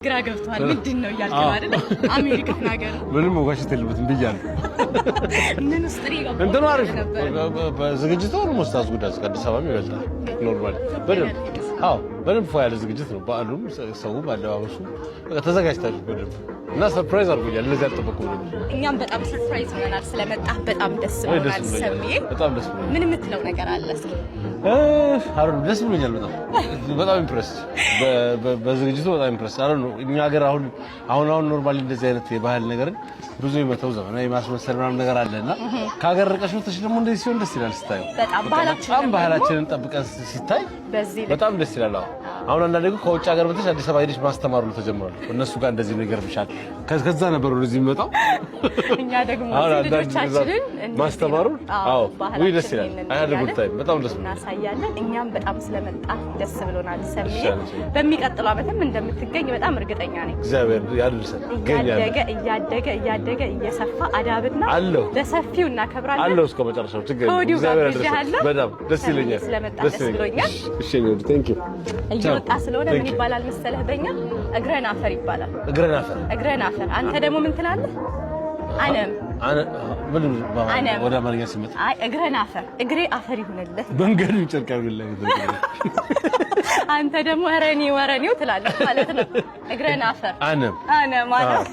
ግራ ገብቷል ምንድነው ያልከው አይደል አሜሪካ ነገር ምንም ወጋሽት የለበትም ብያለሁ ምን ውስጥ ነው እንትን አሪፍ በዝግጅቱ ነው ሞስታስ ጉዳስ አዲስ አበባ ይበልጣል ኖርማል በደንብ ፋይል ዝግጅት ነው በአሉም ሰው ባለባበሱ በቃ ተዘጋጅታችሁ በደንብ እና ሰርፕራይዝ አድርጎኛል ለዚህ አልጠበቅኩም እኛም በጣም ሰርፕራይዝ ሆነናል ስለመጣህ በጣም ደስ ብሎናል ሰምዬ በጣም ደስ ብሎኛል ምን የምትለው ነገር አለ እስኪ አሁን ደስ ብሎኛል በጣም ኢምፕረስ በዝግጅቱ በጣም ኢምፕረስ አሁን እኛ ሀገር አሁን ኖርማሊ እንደዚህ አይነት የባህል ነገር ብዙ ይመተው ዘመናዊ ማስመሰል ምናምን ነገር አለና ከሀገር ርቀሽ ወጥተሽ ደግሞ እንደዚህ ሲሆን ደስ ይላል ስታዩ በጣም ባህላችንን ጠብቀን ሲታይ በጣም ደስ ይላል አሁን አንዳንዴ ከውጭ ሀገር መጥተሽ አዲስ አበባ ሄደሽ ማስተማሩ ነው ተጀምሯል እነሱ ጋር እንደዚህ ነገር ብቻ ከዛ ነበር ወደዚህ የሚመጣው እኛ ደግሞ ልጆቻችንን ማስተማሩ ወይ ደስ ይላል አያደርጉት ታይም በጣም ደስ ብሎናል እናሳያለን እኛም በጣም ስለመጣ ደስ ብሎናል ሰምዬ በሚቀጥለው ዓመትም እንደምትገኝ በጣም እርግጠኛ ነኝ እግዚአብሔር ያድርሰን እያደገ እየሰፋ አዳብና በሰፊው እናከብራለን አለው እስከ መጨረሻው እግዚአብሔር ያድርሰን በጣም ደስ ይለኛል ደስ ብሎኛል እሺ ቴንክ ዩ እየወጣ ስለሆነ ምን ይባላል መሰለህ በእኛ እግረን አፈር ይባላል እግረን አፈር አንተ ደግሞ ምን ትላለህ አነም ወደ አማርኛ ሲመጣ አይ እግረን አፈር እግሬ አፈር ይሁንልህ መንገዱ ጨርቃ ይሁንልህ አንተ ደግሞ ወረኔው ትላለህ ማለት ነው እግረን አፈር አነም ማለት